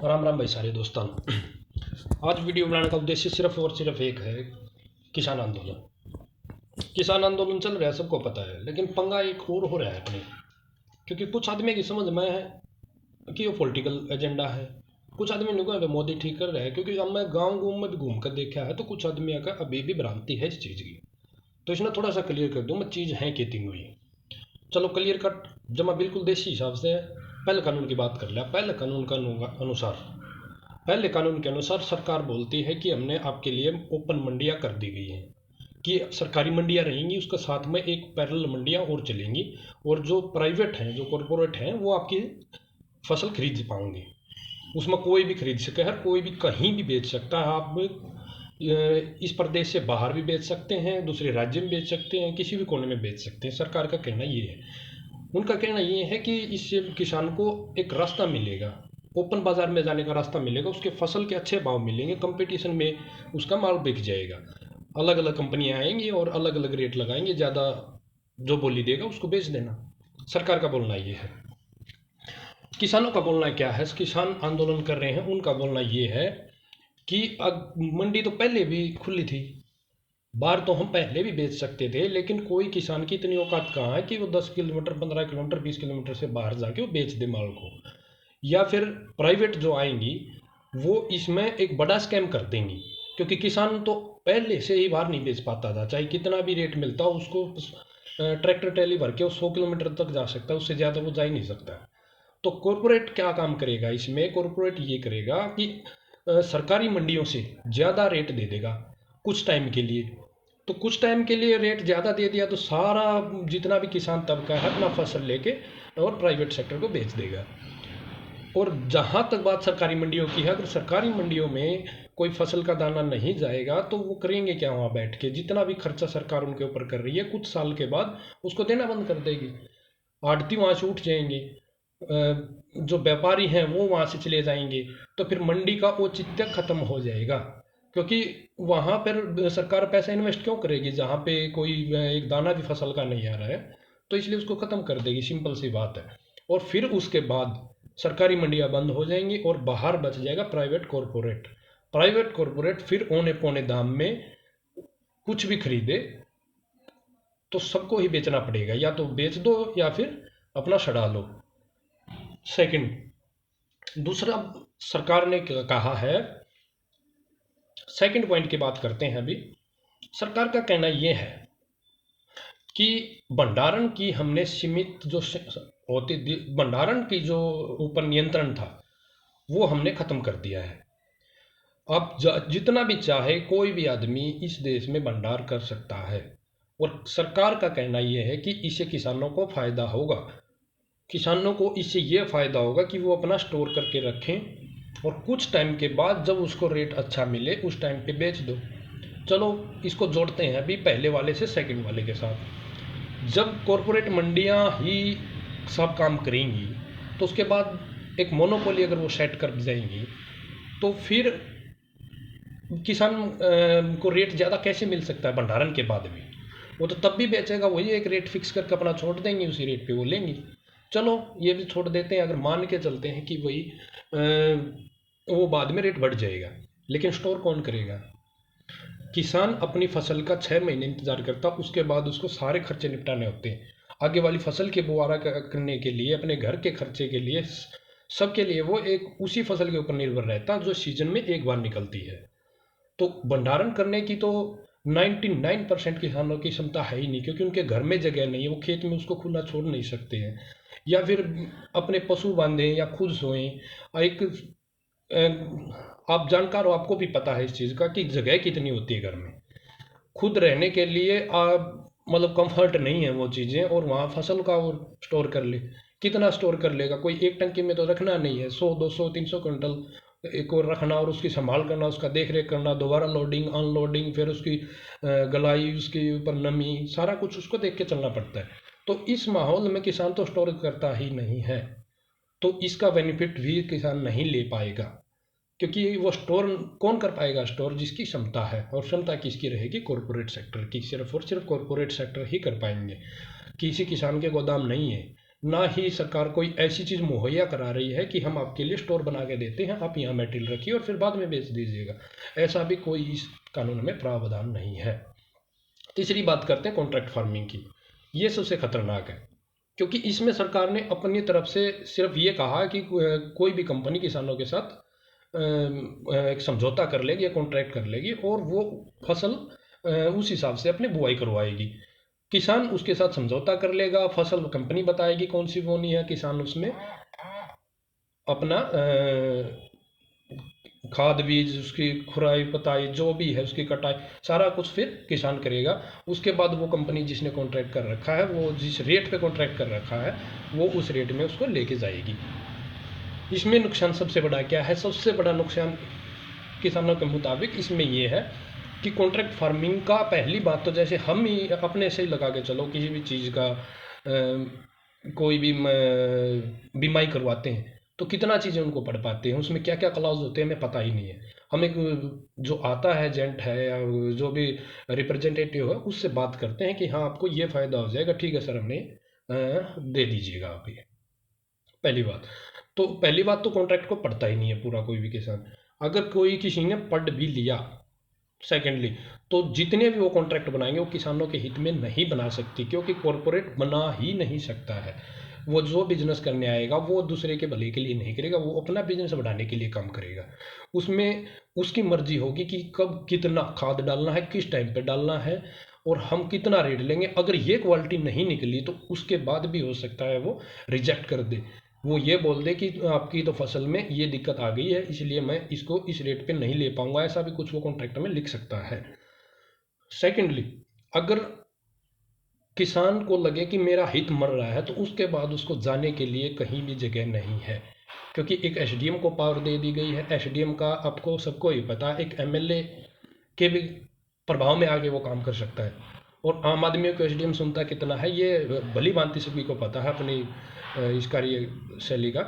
राम राम भाई सारे दोस्तों। आज वीडियो बनाने का उद्देश्य सिर्फ और सिर्फ एक है। किसान आंदोलन। किसान आंदोलन चल रहा है, सबको पता है, लेकिन पंगा एक और हो रहा है अपने। क्योंकि कुछ आदमी की समझ में है कि वो पॉलिटिकल एजेंडा है। कुछ आदमी ने कहा मोदी ठीक कर रहा है, क्योंकि अब मैं गाँव गाँव में भी घूम कर देखा है तो कुछ आदमी का अभी भी भ्रांति है इस चीज़ की। तो इसने थोड़ा सा क्लियर कर दूँ मैं चीज़ है कि तीनों ही। चलो क्लियर कट। जब मैं बिल्कुल देसी हिसाब से पहले कानून की बात कर लिया। पहले कानून का अनुसार पहले कानून के अनुसार सरकार बोलती है कि हमने आपके लिए ओपन मंडियां कर दी गई हैं, कि सरकारी मंडियां रहेंगी, उसके साथ में एक पैरेलल मंडियां और चलेंगी। और जो प्राइवेट हैं, जो कॉरपोरेट हैं, वो आपकी फसल खरीद पाएंगे। उसमें कोई भी खरीद सके, हर कोई भी कहीं भी बेच सकता है। आप इस प्रदेश से बाहर भी बेच सकते हैं, दूसरे राज्य में बेच सकते हैं, किसी भी कोने में बेच सकते हैं। सरकार का कहना ये है। उनका कहना ये है कि इससे किसान को एक रास्ता मिलेगा, ओपन बाजार में जाने का रास्ता मिलेगा, उसके फसल के अच्छे भाव मिलेंगे, कंपटीशन में उसका माल बिक जाएगा। अलग अलग कंपनियां आएंगी और अलग अलग रेट लगाएंगे, ज़्यादा जो बोली देगा उसको बेच देना। सरकार का बोलना ये है। किसानों का बोलना क्या है? किसान आंदोलन कर रहे हैं, उनका बोलना ये है कि अब मंडी तो पहले भी खुली थी, बाहर तो हम पहले भी बेच सकते थे, लेकिन कोई किसान की इतनी औकात कहाँ है कि वो 10 किलोमीटर, 15 किलोमीटर, 20 किलोमीटर से बाहर जाके वो बेच दे माल को। या फिर प्राइवेट जो आएंगी वो इसमें एक बड़ा स्कैम कर देंगी, क्योंकि किसान तो पहले से ही बाहर नहीं बेच पाता था, चाहे कितना भी रेट मिलता हो उसको। ट्रैक्टर ट्रैली भर के वो 100 किलोमीटर तक जा सकता है, उससे ज़्यादा वो जा ही नहीं सकता। तो कॉरपोरेट क्या काम करेगा इसमें? कॉरपोरेट ये करेगा कि सरकारी मंडियों से ज़्यादा रेट दे देगा कुछ टाइम के लिए। तो कुछ टाइम के लिए रेट ज़्यादा दे दिया तो सारा जितना भी किसान तबका है अपना फसल लेके और प्राइवेट सेक्टर को बेच देगा। और जहाँ तक बात सरकारी मंडियों की है, अगर सरकारी मंडियों में कोई फसल का दाना नहीं जाएगा तो वो करेंगे क्या वहाँ बैठ के? जितना भी खर्चा सरकार उनके ऊपर कर रही है, कुछ साल के बाद उसको देना बंद कर देगी। आड़ती वहाँ से उठ जाएंगे, जो व्यापारी हैं वो वहाँ से चले जाएंगे। तो फिर मंडी का औचित्य खत्म हो जाएगा, क्योंकि वहाँ पर सरकार पैसा इन्वेस्ट क्यों करेगी जहाँ पे कोई एक दाना भी फसल का नहीं आ रहा है? तो इसलिए उसको ख़त्म कर देगी, सिंपल सी बात है। और फिर उसके बाद सरकारी मंडियाँ बंद हो जाएंगी और बाहर बच जाएगा प्राइवेट कॉरपोरेट। प्राइवेट कॉरपोरेट फिर औने पौने दाम में कुछ भी खरीदे तो सबको ही बेचना पड़ेगा, या तो बेच दो या फिर अपना छड़ा लो। सेकंड, दूसरा सरकार ने कहा है, सेकंड पॉइंट की बात करते हैं अभी। सरकार का कहना यह है कि भंडारण की हमने सीमित जो होती थी, भंडारण की जो ऊपर नियंत्रण था वो हमने ख़त्म कर दिया है। अब जितना भी चाहे कोई भी आदमी इस देश में भंडार कर सकता है। और सरकार का कहना यह है कि इससे किसानों को फ़ायदा होगा। किसानों को इससे ये फ़ायदा होगा कि वो अपना स्टोर करके रखें और कुछ टाइम के बाद जब उसको रेट अच्छा मिले उस टाइम पे बेच दो। चलो इसको जोड़ते हैं अभी पहले वाले से सेकंड वाले के साथ। जब कॉरपोरेट मंडियां ही सब काम करेंगी तो उसके बाद एक मोनोपोली अगर वो सेट कर जाएंगी तो फिर किसान को रेट ज़्यादा कैसे मिल सकता है भंडारण के बाद भी? वो तो तब भी बेचेगा, वही एक रेट फिक्स करके अपना छोड़ देंगे, उसी रेट पे वो लेंगे। चलो ये भी छोड़ देते हैं, अगर मान के चलते हैं कि वही वो बाद में रेट बढ़ जाएगा, लेकिन स्टोर कौन करेगा? किसान अपनी फसल का 6 महीने इंतजार करता, उसके बाद उसको सारे खर्चे निपटाने होते हैं। आगे वाली फसल के बुआरा करने के लिए, अपने घर के खर्चे के लिए, सबके लिए वो एक उसी फसल के ऊपर निर्भर रहता जो सीजन में एक बार निकलती है। तो भंडारण करने की तो 99% किसानों की क्षमता है ही नहीं, क्योंकि उनके घर में जगह नहीं है, वो खेत में उसको खुला छोड़ नहीं सकते हैं। या फिर अपने पशु बांधें या खुद सोएं। एक आप जानकार हो, आपको भी पता है इस चीज़ का कि जगह कितनी होती है घर में। खुद रहने के लिए आप मतलब कंफर्ट नहीं है वो चीज़ें, और वहाँ फसल का और स्टोर कर ले, कितना स्टोर कर लेगा? कोई एक टंकी में तो रखना नहीं है, 100, 200, 300 क्विंटल एक और रखना और उसकी संभाल करना, उसका देख रेख करना, दोबारा लोडिंग अनलोडिंग, फिर उसकी गलाई, उसके ऊपर नमी, सारा कुछ उसको देख के चलना पड़ता है। तो इस माहौल में किसान तो स्टोर करता ही नहीं है, तो इसका बेनिफिट भी किसान नहीं ले पाएगा। क्योंकि वो स्टोर कौन कर पाएगा? स्टोर जिसकी क्षमता है, और क्षमता किसकी रहेगी? कॉरपोरेट सेक्टर की। सिर्फ और सिर्फ कॉरपोरेट सेक्टर ही कर पाएंगे। किसी किसान के गोदाम नहीं है, ना ही सरकार कोई ऐसी चीज़ मुहैया करा रही है कि हम आपके लिए स्टोर बना के देते हैं, आप यहाँ मटेरियल रखिए और फिर बाद में बेच दीजिएगा। ऐसा भी कोई इस कानून में प्रावधान नहीं है। तीसरी बात करते हैं कॉन्ट्रैक्ट फार्मिंग की। ये सबसे खतरनाक है, क्योंकि इसमें सरकार ने अपनी तरफ से सिर्फ ये कहा कि कोई भी कंपनी किसानों के साथ एक समझौता कर लेगी या कॉन्ट्रैक्ट कर लेगी और वो फसल उस हिसाब से अपनी बुआई करवाएगी। किसान उसके साथ समझौता कर लेगा, फसल कंपनी बताएगी कौन सी बोनी है, किसान उसमें अपना खाद बीज, उसकी खुराई पताई जो भी है, उसकी कटाई, सारा कुछ फिर किसान करेगा। उसके बाद वो कंपनी जिसने कॉन्ट्रैक्ट कर रखा है, वो जिस रेट पे कॉन्ट्रैक्ट कर रखा है, वो उस रेट में उसको लेके जाएगी। इसमें नुकसान सबसे बड़ा क्या है? सबसे बड़ा नुकसान किसानों के मुताबिक इसमें ये है कि कॉन्ट्रैक्ट फार्मिंग का पहली बात तो जैसे हम ही अपने से ही लगा के चलो किसी भी चीज़ का कोई भी बीमाई करवाते हैं तो कितना चीज़ें उनको पढ़ पाते हैं, उसमें क्या क्या क्लॉज होते हैं हमें पता ही नहीं है। हम एक जो आता है एजेंट है या जो भी रिप्रेजेंटेटिव है उससे बात करते हैं कि हाँ आपको ये फ़ायदा हो जाएगा, ठीक है सर हमने दे दीजिएगा आप ये। पहली बात तो कॉन्ट्रैक्ट को पढ़ता ही नहीं है पूरा कोई भी किसान। अगर कोई किसी ने पढ़ भी लिया, सेकेंडली, तो जितने भी वो कॉन्ट्रैक्ट बनाएंगे वो किसानों के हित में नहीं बना सकती, क्योंकि कॉरपोरेट बना ही नहीं सकता है। वो जो बिजनेस करने आएगा वो दूसरे के भले के लिए नहीं करेगा, वो अपना बिजनेस बढ़ाने के लिए काम करेगा। उसमें उसकी मर्जी होगी कि कब कितना खाद डालना है, किस टाइम पे डालना है और हम कितना रेट लेंगे। अगर ये क्वालिटी नहीं निकली तो उसके बाद भी हो सकता है वो रिजेक्ट कर दे, वो ये बोल दे कि आपकी तो फसल में ये दिक्कत आ गई है इसलिए मैं इसको इस रेट पे नहीं ले पाऊंगा, ऐसा भी कुछ वो कॉन्ट्रैक्ट में लिख सकता है। सेकेंडली, अगर किसान को लगे कि मेरा हित मर रहा है तो उसके बाद उसको जाने के लिए कहीं भी जगह नहीं है, क्योंकि एक एसडीएम को पावर दे दी गई है। एसडीएम का आपको सबको ही पता है, एक एमएलए के भी प्रभाव में आके वो काम कर सकता है। और आम आदमी को एसडीएम सुनता कितना है ये भली भांति सभी को पता है अपनी इस कार्यशैली का।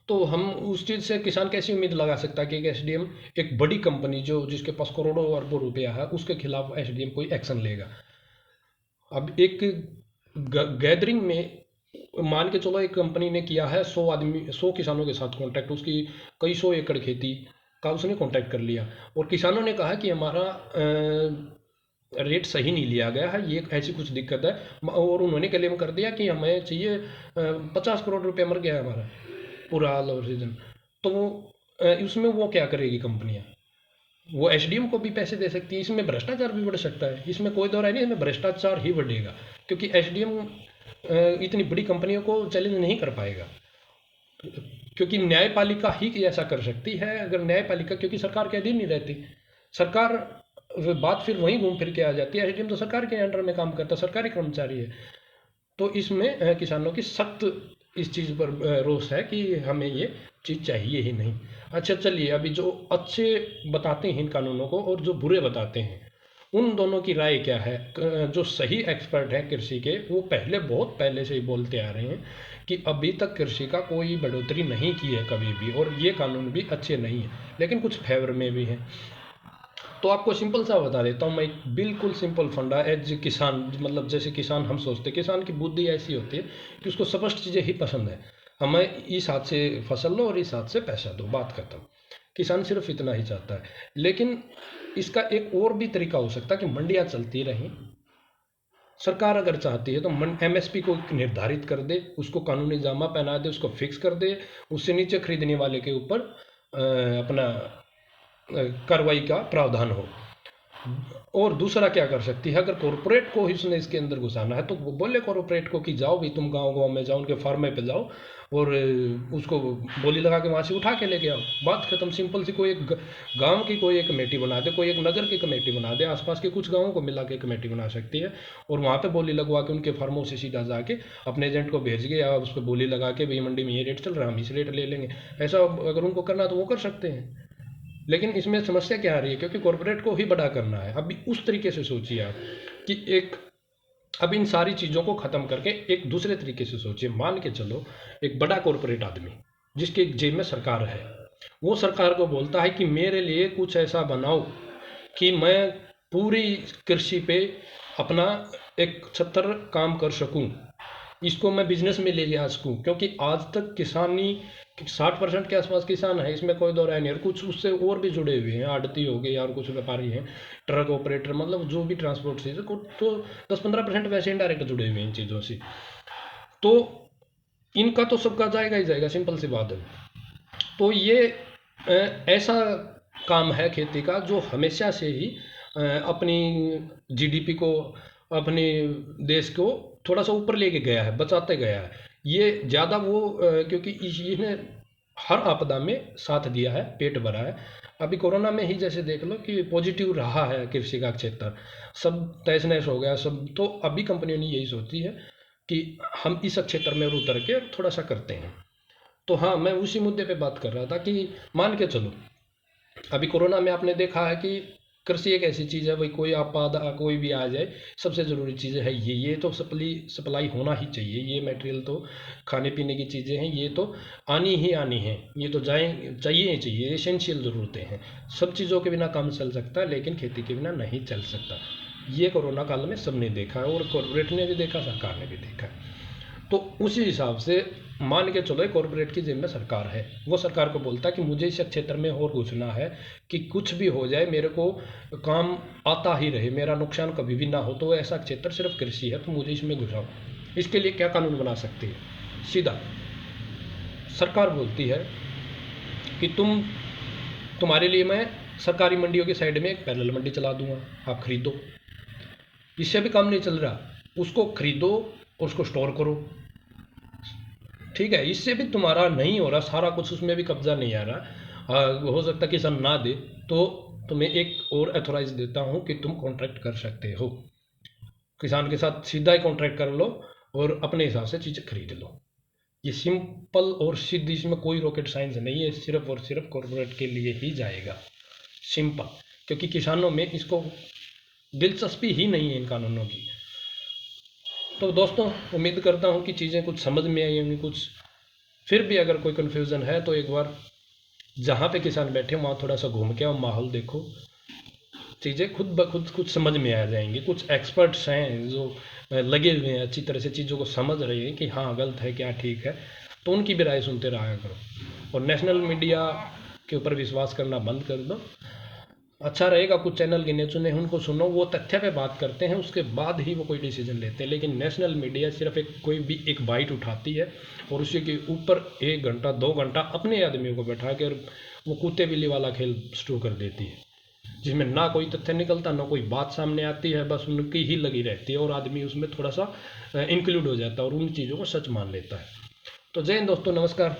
तो हम उस चीज़ से किसान कैसी उम्मीद लगा सकता है कि एक एसडीएम, एक बड़ी कंपनी जो जिसके पास करोड़ों अरबों रुपया है, उसके खिलाफ एसडीएम कोई एक्शन लेगा। अब एक गैदरिंग में मान के चलो एक कंपनी ने किया है 100 किसानों के साथ कॉन्ट्रैक्ट, उसकी कई सौ एकड़ खेती का उसने कॉन्ट्रैक्ट कर लिया और किसानों ने कहा कि हमारा रेट सही नहीं लिया गया है, ये ऐसी कुछ दिक्कत है, और उन्होंने क्लेम कर दिया कि हमें चाहिए 50 करोड़ रुपया मर गया है हमारा पूरा ऑल ओवर सीजन। तो उसमें वो क्या करेगी कंपनियां? वो एसडीएम को भी पैसे दे सकती है। इसमें भ्रष्टाचार भी बढ़ सकता है, इसमें कोई दौर है नहीं, इसमें भ्रष्टाचार ही बढ़ेगा, क्योंकि एसडीएम इतनी बड़ी कंपनियों को चैलेंज नहीं कर पाएगा, क्योंकि न्यायपालिका ही ऐसा कर सकती है। अगर न्यायपालिका, क्योंकि सरकार के अधीन नहीं रहती, सरकार बात फिर वहीं घूम फिर के आ जाती है। एसडीएम तो सरकार के अंडर में काम करता है, सरकारी कर्मचारी है। तो इसमें किसानों की सख्त इस चीज़ पर रोष है कि हमें ये चीज़ चाहिए ही नहीं। अच्छा चलिए, अभी जो अच्छे बताते हैं इन कानूनों को और जो बुरे बताते हैं उन दोनों की राय क्या है? जो सही एक्सपर्ट हैं कृषि के, वो बहुत पहले से ही बोलते आ रहे हैं कि अभी तक कृषि का कोई बढ़ोतरी नहीं की है कभी भी, और ये कानून भी अच्छे नहीं है, लेकिन कुछ फेवर में भी हैं। तो आपको सिंपल सा बता देता हूँ मैं, एक बिल्कुल सिंपल फंडा एज किसान, मतलब जैसे किसान हम सोचते, किसान की बुद्धि ऐसी होती है कि उसको स्पष्ट चीज़ें ही पसंद है। हमें इस हाथ से फसल लो और इस हाथ से पैसा दो, बात खत्म। किसान सिर्फ इतना ही चाहता है। लेकिन इसका एक और भी तरीका हो सकता है कि मंडियाँ चलती रहें। सरकार अगर चाहती है तो एमएसपी को निर्धारित कर दे, उसको कानूनी जामा पहना दे, उसको फिक्स कर दे, उससे नीचे खरीदने वाले के ऊपर अपना कार्रवाई का प्रावधान हो। और दूसरा क्या कर सकती है, अगर कॉरपोरेट को इसने इसके अंदर घुसाना है तो वो बोले कॉरपोरेट को कि जाओ भी तुम गांव गांव में जाओ, उनके फार्म पे जाओ और उसको बोली लगा के वहाँ से उठा के लेके आओ, बात खत्म। सिंपल सी कोई एक गांव की कोई एक कमेटी बना दे, कोई एक नगर की कमेटी बना दे, आसपास के कुछ गाँवों को मिला के कमेटी बना सकती है और वहाँ पे बोली लगवा के उनके फार्मों से सीधा जाके अपने एजेंट को भेज के या उस पर बोली लगा के भाई मंडी में ये रेट चल रहा है, हम इस रेट ले लेंगे। ऐसा अगर उनको करना तो वो कर सकते हैं। लेकिन इसमें समस्या क्या आ रही है, क्योंकि कॉरपोरेट को ही बड़ा करना है। अभी उस तरीके से सोचिए आप कि अब इन सारी चीज़ों को ख़त्म करके एक दूसरे तरीके से सोचिए। मान के चलो एक बड़ा कॉरपोरेट आदमी जिसके जेब में सरकार है, वो सरकार को बोलता है कि मेरे लिए कुछ ऐसा बनाओ कि मैं पूरी कृषि पे अपना एक छत्र काम कर सकूं। इसको मैं बिजनेस में ले लिया सकूँ, क्योंकि आज तक किसानी 60% के आसपास किसान है, इसमें कोई दो राय नहीं। और कुछ उससे और भी जुड़े हुए हैं, आड़ती हो गए और कुछ व्यापारी हैं, ट्रक ऑपरेटर, मतलब जो भी ट्रांसपोर्ट से तो 10-15% वैसे इनडायरेक्ट जुड़े हुए हैं इन चीज़ों से। तो इनका तो सबका जाएगा ही जाएगा, सिंपल सी बात है। तो ये ऐसा काम है खेती का जो हमेशा से ही अपनी जीडीपी को, अपने देश को थोड़ा सा ऊपर लेके गया है, बचाते गया है। ये ज़्यादा वो क्योंकि इसने हर आपदा में साथ दिया है, पेट भरा है। अभी कोरोना में ही जैसे देख लो कि पॉजिटिव रहा है कृषि का क्षेत्र, सब तहस नहस हो गया सब। तो अभी कंपनियों ने यही सोची है कि हम इस क्षेत्र में उतर के थोड़ा सा करते हैं। तो हाँ, मैं उसी मुद्दे पे बात कर रहा था कि मान के चलो अभी कोरोना में आपने देखा है कि कृषि एक ऐसी चीज़ है, भाई कोई आपदा कोई भी आ जाए, सबसे ज़रूरी चीज़ है ये तो सप्लाई होना ही चाहिए। ये मटेरियल तो खाने पीने की चीज़ें हैं, ये तो आनी ही आनी है, ये तो चाहिए ही चाहिए, एसेंशियल ज़रूरतें हैं। सब चीज़ों के बिना काम चल सकता है, लेकिन खेती के बिना नहीं चल सकता। ये कोरोना काल में सबने देखा है, और कॉरपोरेट ने भी देखा, सरकार ने भी देखा है। तो उसी हिसाब से मान के चलो कॉरपोरेट की जिम्मे सरकार है, वो सरकार को बोलता है कि मुझे इस क्षेत्र में और घुसना है, कि कुछ भी हो जाए मेरे को काम आता ही रहे, मेरा नुकसान कभी भी ना हो। तो ऐसा क्षेत्र सिर्फ कृषि है, तो मुझे इसमें घुसाओ। इसके लिए क्या कानून बना सकती है? सीधा सरकार बोलती है कि तुम्हारे लिए मैं सरकारी मंडियों की साइड में एक पैरेलल मंडी चला दूंगा, आप खरीदो। इससे भी काम नहीं चल रहा, उसको खरीदो और उसको स्टोर करो, ठीक है। इससे भी तुम्हारा नहीं हो रहा सारा कुछ, उसमें भी कब्जा नहीं आ रहा, हो सकता है किसान ना दे, तो तुम्हें एक और अथोराइज देता हूँ कि तुम कॉन्ट्रैक्ट कर सकते हो, किसान के साथ सीधा ही कॉन्ट्रैक्ट कर लो और अपने हिसाब से चीज़ें खरीद लो। ये सिंपल और सीधी, इसमें कोई रॉकेट साइंस नहीं है, सिर्फ और सिर्फ कॉर्पोरेट के लिए ही जाएगा, सिंपल। क्योंकि किसानों में इसको दिलचस्पी ही नहीं है इन कानूनों की। तो दोस्तों, उम्मीद करता हूँ कि चीज़ें कुछ समझ में आई होंगी कुछ। फिर भी अगर कोई कन्फ्यूज़न है तो एक बार जहाँ पे किसान बैठे वहाँ थोड़ा सा घूम के और माहौल देखो, चीज़ें खुद ब खुद कुछ समझ में आ जाएंगी। कुछ एक्सपर्ट्स हैं जो लगे हुए हैं, अच्छी तरह से चीज़ों को समझ रहे हैं कि हाँ गलत है क्या ठीक है, तो उनकी भी राय सुनते रहा करो। और नेशनल मीडिया के ऊपर विश्वास करना बंद कर दो। अच्छा रहेगा कुछ चैनल गिने चुने उनको सुनो, वो तथ्य पे बात करते हैं, उसके बाद ही वो कोई डिसीजन लेते हैं। लेकिन नेशनल मीडिया सिर्फ कोई भी एक बाइट उठाती है और उसी के ऊपर 1 घंटा 2 घंटा अपने आदमियों को बैठा कर वो कुत्ते बिल्ली वाला खेल शुरू कर देती है, जिसमें ना कोई तथ्य निकलता, ना कोई बात सामने आती है, बस उनकी ही लगी रहती है और आदमी उसमें थोड़ा सा इंक्लूड हो जाता है और उन चीज़ों को सच मान लेता है। तो जय हिंद दोस्तों, नमस्कार।